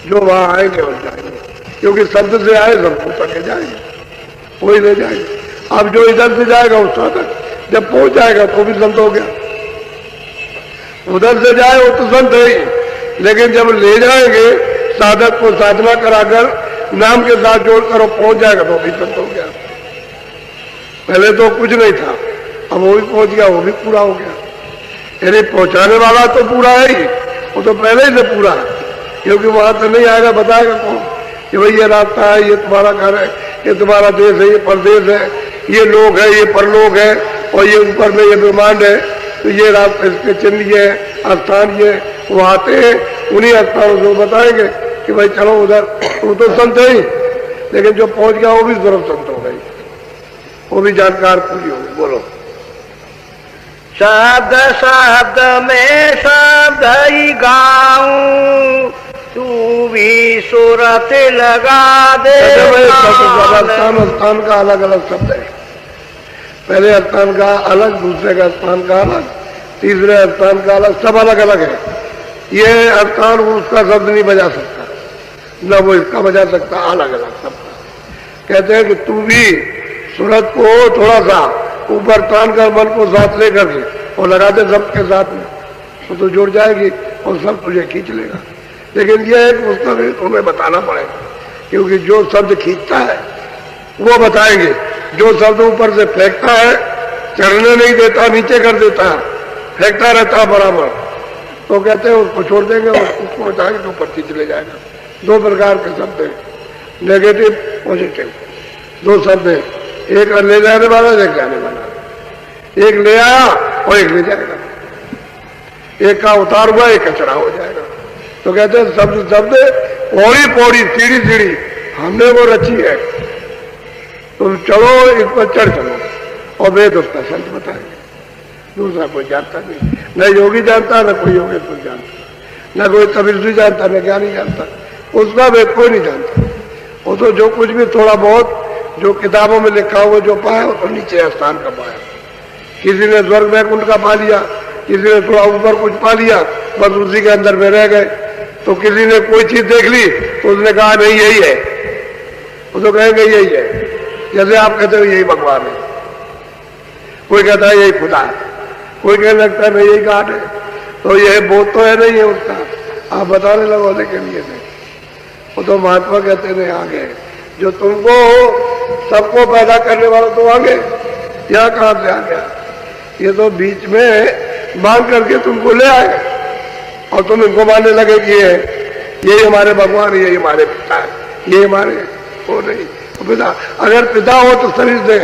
जो वहां आएंगे और जाएंगे, क्योंकि संत से आए सब ऊपर के जाएंगे, वही ले जाएंगे। अब जो इधर से जाएगा उस तक जब पहुंच जाएगा तो भी संत हो गया, उधर से जाए वो तो संत है ही, लेकिन जब ले जाएंगे साधक को साधना कराकर नाम के साथ जोड़कर पहुंच जाएगा तो भी संत हो गया। पहले तो कुछ नहीं था, अब वो भी पहुंच गया, वो भी पूरा हो गया। यानी पहुंचाने वाला तो पूरा है ही, वो तो पहले ही से पूरा है, क्योंकि वहां तो नहीं आएगा, बताएगा कौन कि भाई ये रास्ता है, ये तुम्हारा घर है, ये तुम्हारा देश है, ये परदेश है, ये लोग है, ये परलोक है, और ये ऊपर में ये ब्रह्मांड है, तो ये रास्ते इसके चिन्ह ये स्थान ये वो आते हैं, उन्हीं स्थानों से बताएंगे कि भाई चलो उधर। वो तो संत है ही, लेकिन जो पहुंच गया वो भी जरूर संत हो गई, वो भी जानकार पूरी होगी। बोलो। शब्द शब्द में शब्द ही गाऊं, तू भी सूरत लगा दे। स्थान का अलग अलग शब्द है, पहले स्थान का अलग, दूसरे का स्थान का अलग, तीसरे स्थान का अलग, सब अलग अलग है। ये स्थान उसका शब्द नहीं बजा सकता, न वो इसका बजा सकता, अलग अलग शब्द। कहते हैं कि तू भी सूरत को थोड़ा सा ऊपर तान कर मन को साथ लेकर के और लगा दे सब के साथ में, वो तो जुड़ जाएगी और सब तुझे खींच लेगा। लेकिन यह एक पुस्तक तुम्हें बताना पड़ेगा, क्योंकि जो शब्द खींचता है वो बताएंगे, जो शब्द ऊपर से फेंकता है, चढ़ने नहीं देता, नीचे कर देता है, फेंकता रहता बराबर, तो कहते हैं उसको छोड़ देंगे और उसको बताएंगे तो ऊपर खींच ले जाएगा। दो प्रकार के शब्द हैं, नेगेटिव पॉजिटिव, दो शब्द हैं, एक ले जाने वाला, एक जाने वाला, एक ले आया और एक ले जाएगा, एक का उतार हुआ एक का चढ़ा हो जाएगा। तो कहते हैं शब्द शब्द पौड़ी पौड़ी सीढ़ी सीढ़ी हमने वो रची है, तुम चलो इस पर चढ़ चलो, और वेद उसका संत बताएंगे, दूसरा कोई जानता नहीं, न योगी जानता, न कोई योगेश्वर जानता, न कोई तपस्वी जानता, न ज्ञानी जानता, उसका वेद कोई नहीं जानता। वो तो जो कुछ भी थोड़ा बहुत जो किताबों में लिखा हुआ जो पाया वो तो नीचे स्थान का पाया, किसी ने स्वर्ग वैकुंठ का पा लिया, किसी ने थोड़ा ऊपर कुछ पा लिया, बस उसी के अंदर में रह गए। तो किसी ने कोई चीज देख ली तो उसने कहा नहीं यही है, वो तो कहेंगे यही है, जैसे आप कहते हो यही भगवान है, कोई कहता है यही खुदा है, कोई कहने लगता है नहीं यही घाट है, तो यह बोध तो है नहीं है उसका, आप बताने लगो लेकिन ये नहीं। वो तो महात्मा कहते नहीं आगे, जो तुमको सबको पैदा करने वाला तो आगे, यहाँ कहां से आ गया, ये तो बीच में मांग करके तुमको ले आए और तुम इनको मानने लगे कि ये हमारे भगवान, ये हमारे पिता है, ये हमारे हो नहीं तो पिता। अगर पिता हो तो शरीर दे,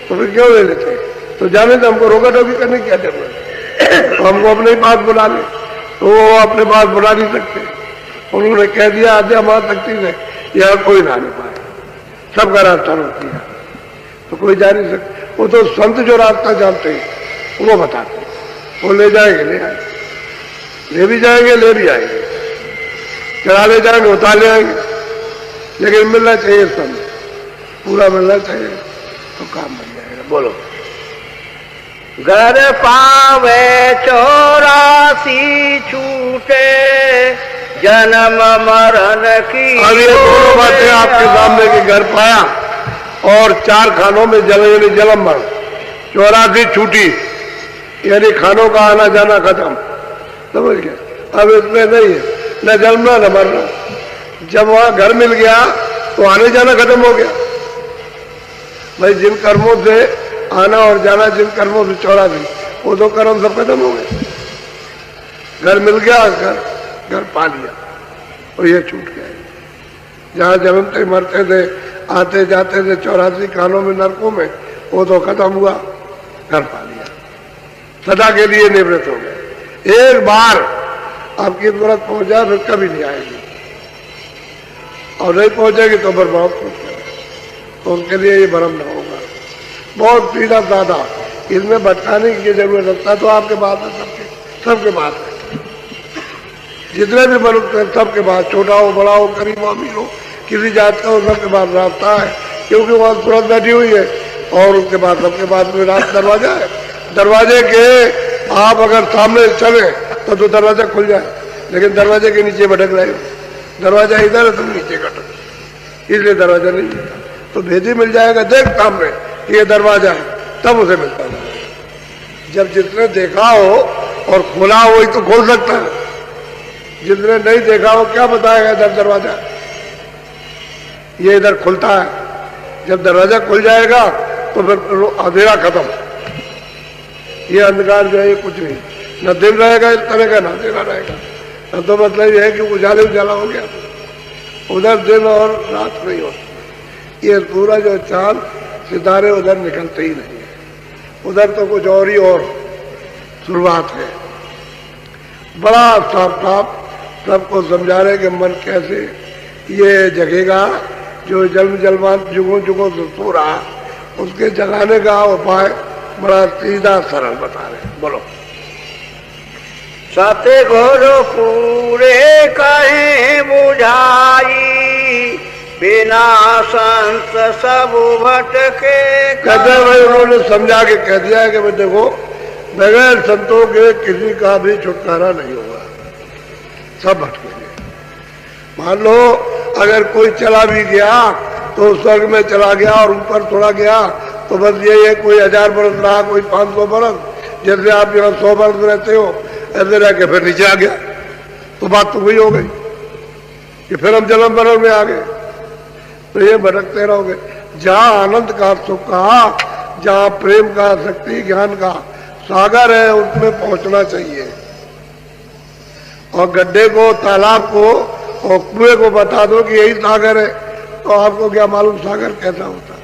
तो फिर क्यों ले लेते? तो जाने तो हमको रोका टोकी करने की क्या जरूरत, तो हमको अपने ही पास बुला ले, तो वो अपने पास बुला नहीं सकते। उन्होंने कह दिया आद्या मां शक्ति से यह कोई ना नहीं पाए, सबका रास्ता रोक दिया, तो कोई जा नहीं सकता। वो तो संत जो रास्ता जानते हैं वो बताते हैं, वो ले जाएंगे, ले आएंगे, ले भी जाएंगे, ले भी आएंगे, चढ़ा ले जाएंगे, उतार ले आएंगे, लेकिन मिलना चाहिए संत, पूरा मिलना चाहिए तो काम बन जाएगा। बोलो। घर पावे 84 छूटे, जन्म मरण की। अब ये दोनों बातें आपके सामने के घर पाया और 4 खानों में जन्म मरण 84 छूटी, यानी खानों का आना जाना खत्म, समझ गए। अब इसमें नहीं है न जन्मना न मरना, जब वहां घर मिल गया तो आने जाना खत्म हो गया। भाई जिन कर्मों से आना और जाना, जिन कर्मों से 84 वो तो कर्म सब खत्म हो गए, घर मिल गया, घर पा लिया और ये छूट गया। जहां जन्मते मरते थे, आते जाते थे 84 खानों में, नरकों में, वो तो खत्म हुआ, घर पा लिया, सदा के लिए निवृत्त हो गए। एक बार आपकी तुरंत पहुंच जाए फिर कभी नहीं आएगी, और नहीं पहुंचेगी तो बर्बाद हो जाएगी, तो उसके लिए ये भ्रम न होगा। बहुत पीड़ा ज्यादा, इसमें भटकाने की जरूरत रखता तो आपके पास है, सबके पास है, जितने भी मनुष्य हैं सबके पास, छोटा हो बड़ा हो गरीब हो अमीर हो किसी जात का हो, सबके पास रास्ता है, क्योंकि वहां तुरंत बैठी हुई है और उसके बाद सबके पास में रास्ता दरवाजा है। दरवाजे के आप अगर सामने चले तो दरवाजा खुल जाए, लेकिन दरवाजे के नीचे भटक रहे हो दरवाजा इधर है, तुम नीचे कटो, इसलिए दरवाजा नहीं मिलता। तो भेदी मिल जाएगा, देख सामने ये दरवाजा है, तब उसे मिलता है। जब जिसने देखा हो और खोला हो वही तो खोल सकता है, जिसने नहीं देखा हो क्या बताएगा इधर दरवाजा, ये इधर खुलता है। जब दरवाजा खुल जाएगा तो फिर अंधेरा खत्म, ये अंधकार जो है ये कुछ नहीं, न दिन रहेगा इस तरह का, न अंधेरा रहेगा। तो मतलब ये है कि उजाले उजाला हो गया, उधर दिन और रात नहीं होती। ये सूरज और चांद सितारे उधर निकलते ही नहीं है, उधर तो कुछ और ही और शुरुआत है। बड़ा साफ साफ सबको समझा रहे कि मन कैसे ये जगेगा, जो जन्म जन्मान जुगों जुगों से सो रहा, उसके जगाने का उपाय बड़ा सीधा सरल बता रहे। बोलो। सत्य गुरु पूरे कहे बुझाई, बिना संत सब भटके। कहते भाई उन्होंने समझा के कह दिया कि भाई देखो, बगैर संतों के किसी का भी छुटकारा नहीं होगा, सब भटकेंगे। मान लो अगर कोई चला भी गया तो स्वर्ग में चला गया और ऊपर थोड़ा गया, तो बस ये है कोई 1000 बरस रहा, कोई 500 बरस, जैसे आप यहाँ 100 बरस रहते हो ऐसे रह के फिर नीचे आ गया, तो बात तो वही हो गई कि फिर हम जन्म मरण में आ गए। तो ये भटकते रहोगे। जहाँ आनंद का, सुख का, जहाँ प्रेम का, शक्ति ज्ञान का सागर है, उसमें पहुंचना चाहिए। और गड्ढे को, तालाब को और कुएं को बता दो कि यही सागर है, तो आपको क्या मालूम सागर कैसा होता।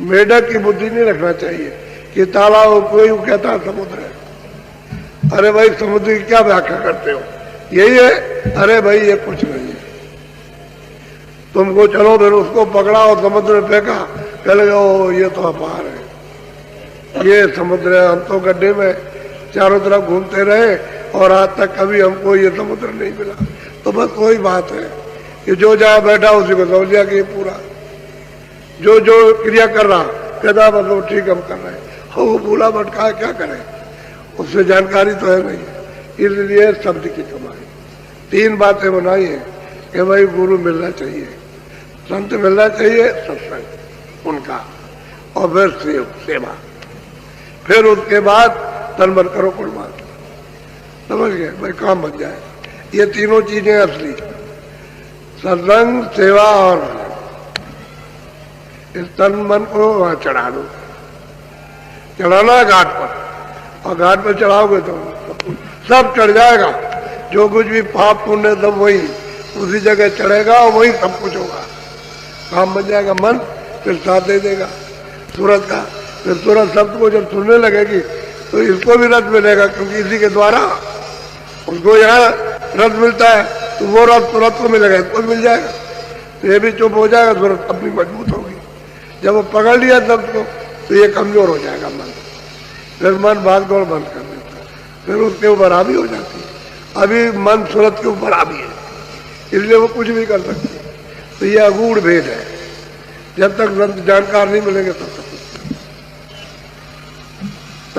मेढक की बुद्धि नहीं रखना चाहिए कि तालाब कोई कहता समुद्र है। अरे भाई समुद्र की क्या व्याख्या करते हो, यही है। अरे भाई ये कुछ नहीं है, तुमको चलो फिर उसको पकड़ा और समुद्र में फेंका, कह लगे ओ ये तो अपार है, ये समुद्र है। हम तो गड्ढे में चारों तरफ घूमते रहे और आज तक कभी हमको ये समुद्र नहीं मिला। तो बस वही बात है कि जो जहाँ बैठा उसी को समझ लिया कि ये पूरा, जो जो क्रिया कर रहा कहता मतलब ठीक हम कर रहे हैं, वो भूला भटका है, क्या करें, उससे जानकारी तो है नहीं। इसलिए शब्द की कमाई 3 बातें बनाई है कि भाई गुरु मिलना चाहिए, संत मिलना चाहिए, सत्संग उनका, और फिर सेवा, फिर उसके बाद तन मन करो कुर्बान। समझ गए भाई, काम बन जाए। ये तीनों चीजें असली, सत्संग, सेवा और इस तन मन को वहां चढ़ा दो। चढ़ाना है घाट पर, और घाट पर चढ़ाओगे तो सब चढ़ जाएगा। जो कुछ भी पाप पुण्य सब वही उसी जगह चढ़ेगा और वही सब कुछ होगा, काम बन जाएगा। मन फिर साथ दे देगा सूरत का। फिर सूरत शब्द को जब सुनने लगेगी तो इसको भी रस मिलेगा, क्योंकि इसी के द्वारा उसको यहाँ रस मिलता है, तो वो रस सूरत को मिलेगा, इसको मिल जाएगा। तो ये भी चुप हो जाएगा, सूरत अपनी मजबूत होगी। जब वो पकड़ लिया शब्द को तो ये कमजोर हो जाएगा मन, फिर मन भाग दौड़ बंद कर देता है, फिर उसके ऊपर हावी हो जाती है। अभी मन सूरत के ऊपर हावी है, इसलिए वो कुछ भी कर सकती है। तो ये अगूढ़ भेद है, जब तक संत जानकार नहीं मिलेंगे तब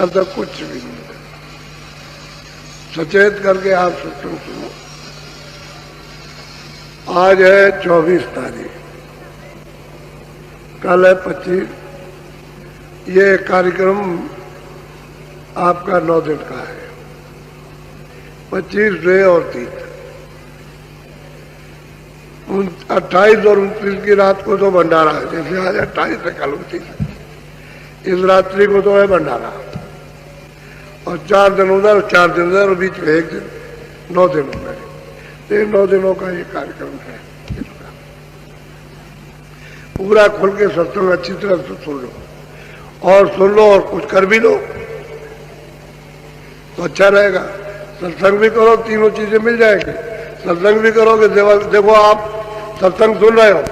तक कुछ भी नहीं मिलेगा। सचेत करके आप सत्संग सुनो। आज है 24 तारीख, कल है 25। ये कार्यक्रम आपका 9 दिन का है, 25 डे और 30, 28 और 29 की रात को तो भंडारा है। जैसे आज 28 है, कल 29, इस रात्रि को तो है भंडारा, और 4 दिन उधर, 4 दिन उधर, और बीच में 1 दिन, 9 दिन हो गए। तो 9 दिनों का ये कार्यक्रम है। पूरा खुल के सत्संग अच्छी तरह से सुन लो, और सुन लो और कुछ कर भी लो तो अच्छा रहेगा। सत्संग भी करो, तीनों चीजें मिल जाएंगी। सत्संग भी करोगे, देखो आप सत्संग सुन रहे हो,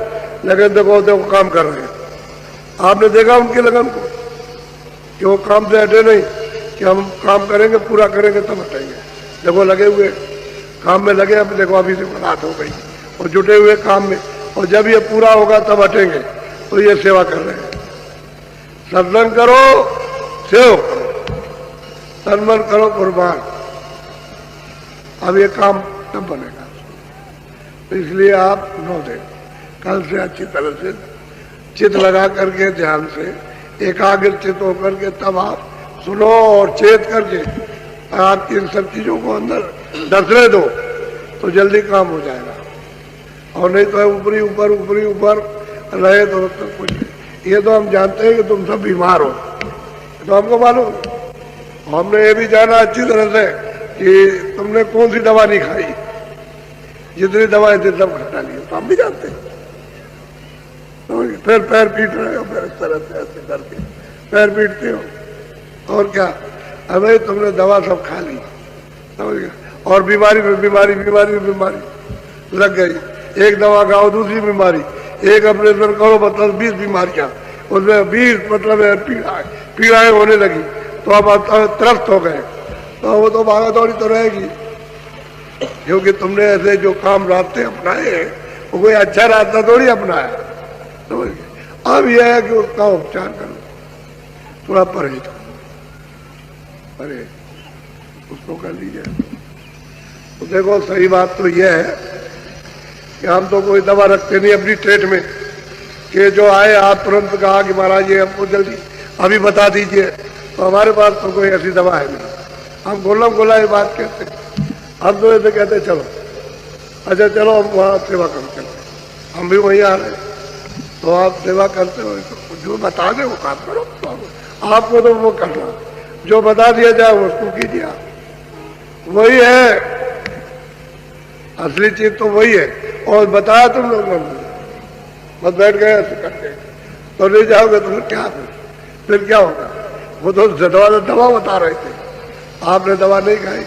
लेकिन देखो काम कर रहे हैं। आपने देखा उनकी लगन को कि वो काम से हटे नहीं, कि हम काम करेंगे, पूरा करेंगे तब हटेंगे। देखो लगे हुए काम में लगे। अब देखो अभी देखो रात हो गई और जुटे हुए काम में, और जब ये पूरा होगा तब हटेंगे। तो ये सेवा कर रहे हैं। सत्संग करो, सेव करो, तन मन करो कुर्बान। अब ये काम तब बनेगा। तो इसलिए आप सुनो दे कल से अच्छी तरह से चित लगा करके ध्यान से एकाग्र चित होकर के तब आप सुनो और चेत करके आप इन सब चीजों को अंदर डसने दो तो जल्दी काम हो जाएगा। और नहीं तो ऊपरी ऊपर रहे तो कुछ नहीं। ये तो हम जानते हैं कि तुम सब बीमार हो, तो हमको मालूम, हमने ये भी जाना अच्छी तरह से कि तुमने कौन सी दवा नहीं खाई, जितनी दवाएं थी सब खा ली, तो हम भी जानते हैं। तो फिर पैर पीट रहे हो, फिर इस तरह से ऐसे करके पैर पीटते हो और क्या, अबे तुमने दवा सब खा ली, समझ गया, और बीमारी में बीमारी लग गई। एक दवा खाओ दूसरी बीमारी, एक ऑपरेशन करो मतलब 20 बीमारियां, उसमें 20 मतलब पीड़ाएं होने लगी, तो अब त्रस्त हो गए, तो वो तो भागा दौड़ी तो रहेगी, क्योंकि तुमने ऐसे जो काम रास्ते अपनाए हैं वो कोई अच्छा रास्ता थोड़ी अपनाया, समझ गए। अब यह है कि उसका उपचार करो, थोड़ा परहेज करो, अरे उसको कर लीजिए। तो देखो सही बात तो यह है कि हम तो कोई दवा रखते नहीं अपनी ट्रेट में कि जो आए आप तुरंत कहा कि महाराज ये हमको जल्दी अभी बता दीजिए, तो हमारे पास तो कोई ऐसी दवा है नहीं। हम गोला ये बात कहते हैं, हम तो ऐसे कहते चलो अच्छा चलो हम वहाँ सेवा करते हैं, हम भी वहीं आ रहे, तो आप सेवा करते हो तो जो बता दे वो काम करो, तो आपको तो वो करना, जो बता दिया जाए उसको कीजिए, वही है असली चीज, तो वही है। और बताया तुम लोग मत बैठ गए ऐसे करके तो नहीं जाओगे तो फिर क्या होगा। वो तो दवा बता रहे थे, आपने दवा नहीं खाई,